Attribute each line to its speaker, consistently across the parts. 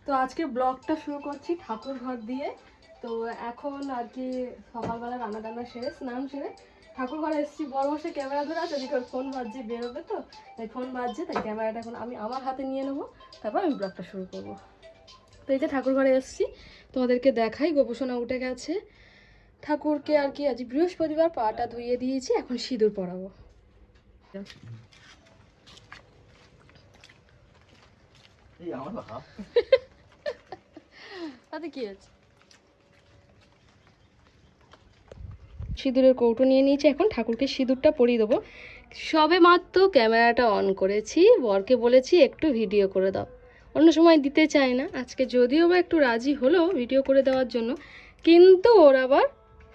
Speaker 1: তো আজকে ব্লগটা শুরু করছি ঠাকুর ঘর দিয়ে। তো এখন আর কি সকালবেলা রান্না টান্না সেরে স্নান সেরে ঠাকুর ঘরে এসেছি। বড় বসে ক্যামেরা ধরে আছে, ওদিকে ফোন বাজছে, বেরোবে তো তাই ফোন বাজছে, তাই ক্যামেরাটা এখন আমি আমার হাতে নিয়ে নেবো, তারপর আমি ব্লগটা শুরু করবো। তো এই যে ঠাকুর ঘরে এসেছি, তোমাদেরকে দেখাই। গোপুসোনা উঠে গেছে, ঠাকুরকে আর কি আজ বৃহস্পতিবার পাটা ধুইয়ে দিয়েছি, এখন সিঁদুর পরাবো। তাতে কি আছে, সিঁদুরের কৌটো নিয়ে নিয়েছি, এখন ঠাকুরকে সিঁদুরটা পরিয়ে দেবো। সবে মাত্র ক্যামেরাটা অন করেছি, বরকে বলেছি একটু ভিডিও করে দাও, অন্য সময় দিতে চায় না, আজকে যদিও বা একটু রাজি হলো ভিডিও করে দেওয়ার জন্য, কিন্তু ওর আবার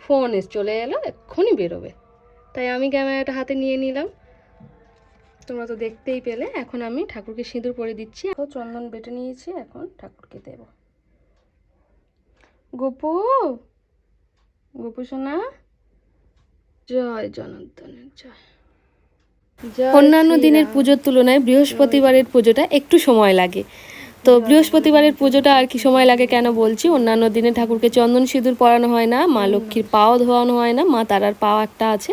Speaker 1: ফোন চলে এলো, এক্ষুনি বেরোবে, তাই আমি ক্যামেরাটা হাতে নিয়ে নিলাম। তোমরা তো দেখতেই পেলে। এখন আমি ঠাকুরকে সিঁদুর পরে দিচ্ছি, এখন চন্দন বেটে নিয়েছি, এখন ঠাকুরকে দেব। গোপু, গোপু সোনা, জয় জনার্দনের জয়। অন্যান্য দিনের পুজোর তুলনায় বৃহস্পতিবারের পুজোটা একটু সময় লাগে। তো বৃহস্পতিবারের পুজোটা আর কি সময় লাগে কেন বলছি, অন্যান্য দিনে ঠাকুরকে চন্দন সিঁদুর পরানো হয় না, মা লক্ষ্মীর পাও ধোয়ানো হয় না, মা তারার পাও একটা আছে,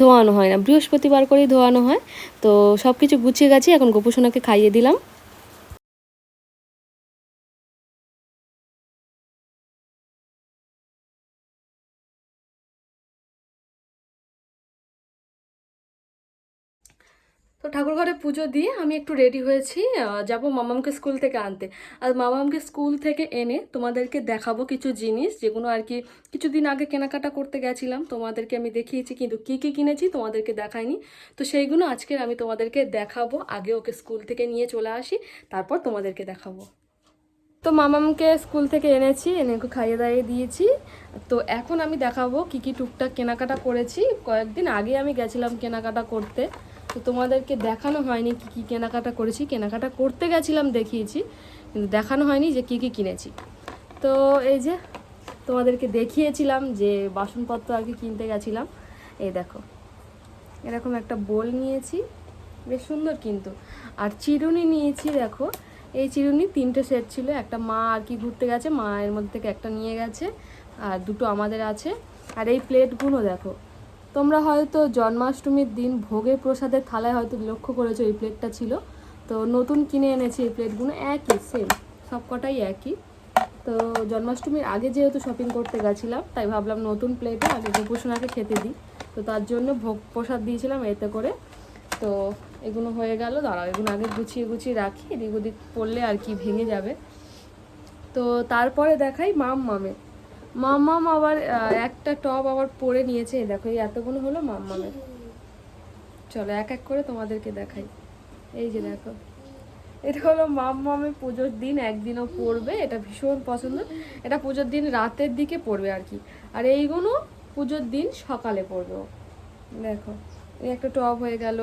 Speaker 1: ধোয়ানো হয় না, বৃহস্পতিবার করেই ধোয়ানো হয়। তো সব কিছু গুছিয়ে গেছি, এখন গোপুসোনাকে খাইয়ে দিলাম। তো ঠাকুর ঘরে পুজো দিয়ে আমি একটু রেডি হয়েছি, যাব মামামকে স্কুল থেকে আনতে। আর মামামকে স্কুল থেকে এনে তোমাদেরকে দেখাবো কিছু জিনিস, যেগুলো আর কি কিছুদিন আগে কেনাকাটা করতে গেছিলাম, তোমাদেরকে আমি দেখিয়েছি, কিন্তু কী কী কিনেছি তোমাদেরকে দেখাইনি। তো সেইগুলো আজকের আমি তোমাদেরকে দেখাবো, আগে ওকে স্কুল থেকে নিয়ে চলে আসি, তারপর তোমাদেরকে দেখাবো। তো মামামকে স্কুল থেকে এনেছি, এনে ওকে খাইয়ে দাইয়ে দিয়েছি। তো এখন আমি দেখাবো কি কি টুকটাক কেনাকাটা করেছি। কয়েকদিন আগে আমি গেছিলাম কেনাকাটা করতে, তো তোমাদেরকে দেখানো হয়নি কি কি কেনাকাটা করেছি। কেনাকাটা করতে গেছিলাম দেখিয়েছি, কিন্তু দেখানো হয়নি যে কি কি কিনেছি। তো এই যে তোমাদেরকে দেখিয়েছিলাম যে বাসনপত্র আর কি কিনতে গেছিলাম। এই দেখো, এরকম একটা বোল নিয়েছি, বেশ সুন্দর কিন্তু। আর চিরুনি নিয়েছি, দেখো এই চিরুনি 3টে সেট ছিল, একটা মা আর কি ঘুরতে গেছে, মায়ের মধ্যে থেকে একটা নিয়ে গেছে, আর 2টো আমাদের আছে। আর এই প্লেটগুলো দেখো, তোমরা হয়তো জন্মাষ্টমীর দিন ভোগের প্রসাদের থালায় হয়তো লক্ষ্য করেছো, এই প্লেটটা ছিল। তো নতুন কিনে এনেছি এই প্লেটগুলো, একই সেম, সব কটাই একই। তো জন্মাষ্টমীর আগে যেহেতু শপিং করতে গেছিলাম, তাই ভাবলাম নতুন প্লেটে আগে গোপুসোনাকে খেতে দিই, তো তার জন্য ভোগ প্রসাদ দিয়েছিলাম এতে করে। তো এগুলো হয়ে গেল, দাঁড়াও এগুলো আগে গুছিয়ে গুছিয়ে রাখি, এদিক ওদিক পড়লে আর কি ভেঙে যাবে। তো তারপরে দেখাই মাম্মাম আবার একটা টপ আবার পরে নিয়েছে, এই দেখো এই এতগুলো হলো মাম্মামের। চলো এক এক করে তোমাদেরকে দেখাই। এই যে দেখো, এটা হলো মাম্মামের পুজোর দিন একদিনও পরবে, এটা ভীষণ পছন্দ, এটা পুজোর দিন রাতের দিকে পরবে আর কি। আর এইগুলো পুজোর দিন সকালে পরবে ও। দেখো এই একটা টপ হয়ে গেল,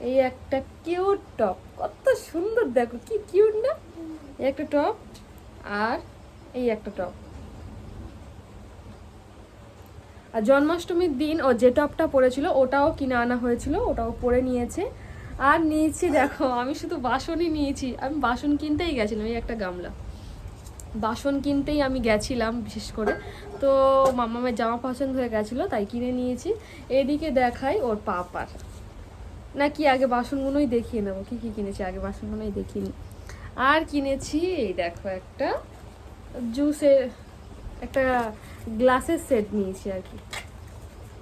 Speaker 1: এই একটা কিউট টপ, কত সুন্দর, দেখো কি কিউট না, এই একটা টপ, আর এই একটা টপ। আর জন্মাষ্টমীর দিন ও যে টপটা পরেছিল ওটাও কিনে আনা হয়েছিল, ওটাও পরে নিয়েছে। আর নিয়েছি দেখো, আমি শুধু বাসনই নিয়েছি, আমি বাসন কিনতেই গেছিলাম, এই একটা গামলা, বাসন কিনতেই আমি গেছিলাম বিশেষ করে। তো মামামের জামা পছন্দ হয়ে গেছিলো তাই কিনে নিয়েছি। এদিকে দেখাই ওর পাপার, নাকি আগে বাসনগুলোই দেখিয়ে নেবো কি কি কিনেছি, আগে বাসনগুলোই দেখিয়ে নিই। আর কিনেছি এই দেখো একটা জুসের একটা গ্লাসের সেট নিয়েছি আর কি,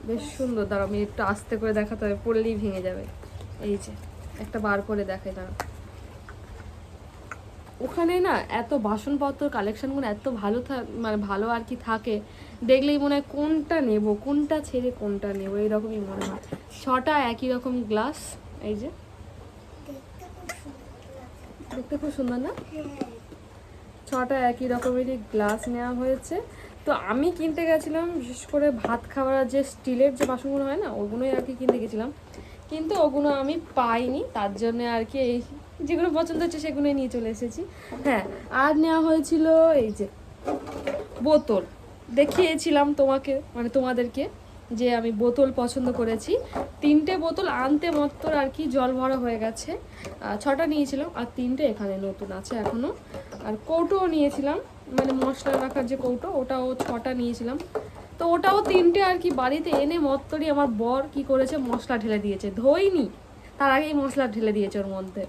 Speaker 1: বেশ সুন্দর। দাঁড়াও আমি একটু আস্তে করে দেখাতে হবে, পড়লেই ভেঙে যাবে। এই যে একটা বার করে দেখাই, দাঁড়াও। ওখানে না এত বাসনপত্র কালেকশনগুলো এত ভালো মানে ভালো আর কি থাকে, দেখলেই মনে হয় কোনটা নেব, কোনটা ছেড়ে কোনটা নেব, এইরকমই মনে হয়। 6টা একই রকম গ্লাস, এই যে দেখতে খুব সুন্দর না, 6টা একই রকমেরই গ্লাস নেওয়া হয়েছে। তো আমি কিনতে গেছিলাম বিশেষ করে ভাত খাওয়ার যে স্টিলের যে বাসনগুলো হয় না, ওগুলোই আর কি কিনতে গেছিলাম, কিন্তু ওগুলো আমি পাইনি, তার জন্য আর কি এই যেগুলো পছন্দ হচ্ছে সেগুলোই নিয়ে চলে এসেছি। হ্যাঁ, আর নেওয়া হয়েছিল এই যে বোতল, দেখিয়েছিলাম তোমাকে মানে তোমাদেরকে যে আমি বোতল পছন্দ করেছি। 3টে বোতল আনতে মাত্র আর কি জল ভরা হয়ে গেছে। 6টা নিয়েছিলাম আর 3টে এখানে নতুন আছে এখনও। আর কৌটোও নিয়েছিলাম, মানে মশলা রাখার যে কৌটো, ওটাও 6টা নিয়েছিলাম। তো ওটাও 3টে আর কি বাড়িতে এনে মত্তরই আমার বর কি করেছে, মশলা ঢেলে দিয়েছে। ধোয়নি, তার আগেই মশলা ঢেলে দিয়েছে ওর মধ্যে।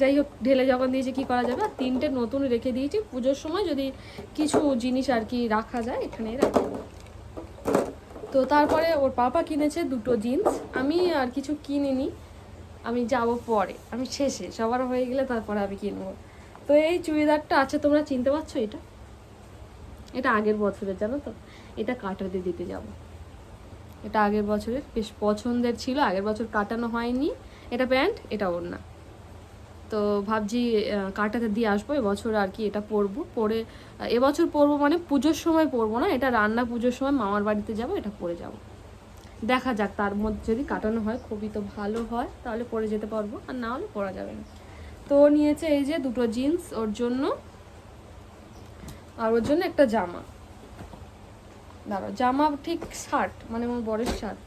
Speaker 1: যাই হোক, ঢেলে যখন দিয়েছে কি করা যাবে। আর 3টে নতুন রেখে দিয়েছি, পুজোর সময় যদি কিছু জিনিস আর কি রাখা যায় এখানেই রাখবো। তো তারপরে ওর পাপা কিনেছে 2টো জিন্স, আমি আর কিছু কিনিনি, আমি যাব পরে, আমি শেষে সবার হয়ে গেলে তারপরে আমি কিনবো। তো এই চুড়িদারটা আছে, তোমরা চিনতে পারছো? এটা আগের বছরের, জানো তো, এটা কাটাতে দিতে যাব। এটা আগের বছরের, বেশ পছন্দের ছিল, আগের বছর কাটানো হয়নি। এটা প্যান্ট, এটা ওড়না। তো ভাবছি কাটাতে দিয়ে আসবো এবছর আর কি। এটা পরবো, পরে এবছর পরবো মানে পুজোর সময় পরবো না, এটা রান্না পুজোর সময় মামার বাড়িতে যাব, এটা পরে যাব। দেখা যাক, তার মধ্যে যদি কাটানো হয় খুবই তো ভালো হয়, তাহলে পরে যেতে পারবো, আর না হলে পরা যাবে না। তো নিয়েছে এই যে 2টো জিন্স ওর জন্য, আর ওর জন্য একটা জামা। দাঁড়াও, জামা ঠিক শার্ট, মানে আমার বরের শার্ট।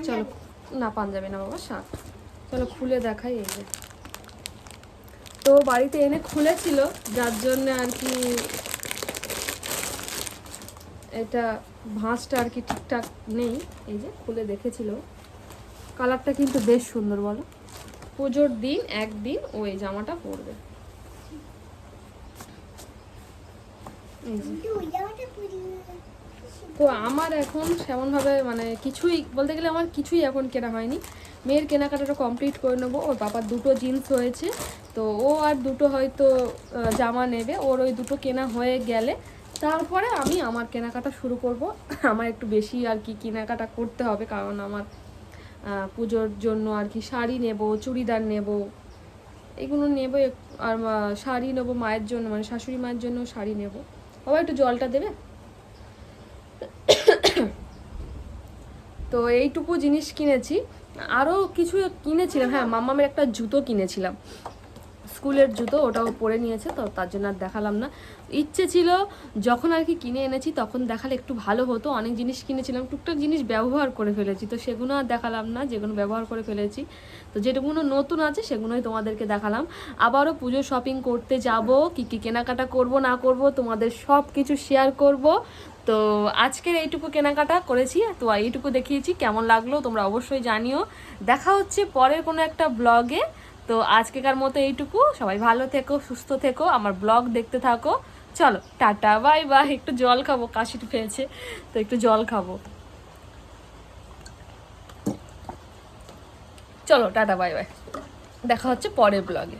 Speaker 1: চলো, না পাঞ্জাবি না বাবা, শার্ট। চলো খুলে দেখাই। এই যে, তো বাড়িতে এনে খুলেছিল, যার জন্য আর কি এটা ভাঁজটা আর কি ঠিকঠাক নেই। এই যে খুলে দেখেছিল, কালারটা কিন্তু বেশ সুন্দর, বলো। পুজোর দিন একদিন ও এই জামাটা পরবে। তো আমার এখন সেমনভাবে মানে কিছুই বলতে গেলে আমার কিছুই এখন কেনা হয়নি। মেয়ের কেনাকাটাটা কমপ্লিট করে নেবো। ওর বাবার 2টো জিন্স হয়েছে, তো ও আর 2টো হয়তো জামা নেবে। ওর ওই 2টো কেনা হয়ে গেলে তারপরে আমি আমার কেনাকাটা শুরু করব। আমার একটু বেশি আর কি কেনাকাটা করতে হবে, কারণ আমার পুজোর জন্য আর কি শাড়ি নেব, চুড়িদার নেব, এগুলো নেব। আর শাড়ি নেবো মায়ের জন্য, মানে শাশুড়ি মায়ের জন্য শাড়ি নেব। বাবা একটু জলটা দেবে? তো এইটুকু জিনিস কিনেছি, আরও কিছু কিনেছিলাম। হ্যাঁ, মাম্মামের একটা জুতো কিনেছিলাম, স্কুলের জুতো, ওটাও পরে নিয়েছে, তো তার জন্য আর দেখালাম না। ইচ্ছে ছিল যখন আর কি কিনে এনেছি তখন দেখালে একটু ভালো হতো। অনেক জিনিস কিনেছিলাম, টুকটাক জিনিস ব্যবহার করে ফেলেছি, তো সেগুলো আর দেখালাম না, যেগুলো ব্যবহার করে ফেলেছি। তো যেগুলো নতুন আছে সেগুলোই তোমাদেরকে দেখালাম। আবারও পুজো শপিং করতে যাব, কী কী কেনাকাটা করব না করব তোমাদের সব কিছু শেয়ার করব। তো আজকের এইটুকু কেনাকাটা করেছি, তো এইটুকু দেখিয়েছি। কেমন লাগলো তোমরা অবশ্যই জানিও। দেখা হচ্ছে পরের কোনো একটা ব্লগে। তো আজকেকার মতো এইটুকু। সবাই ভালো থেকো, সুস্থ থেকো, আমার ব্লগ দেখতে থাকো। চলো টাটা, বাই বাই। একটু জল খাবো, কাশি পেয়েছে, তো একটু জল খাবো। চলো টাটা, বাই বাই। দেখা হচ্ছে পরের ব্লগে।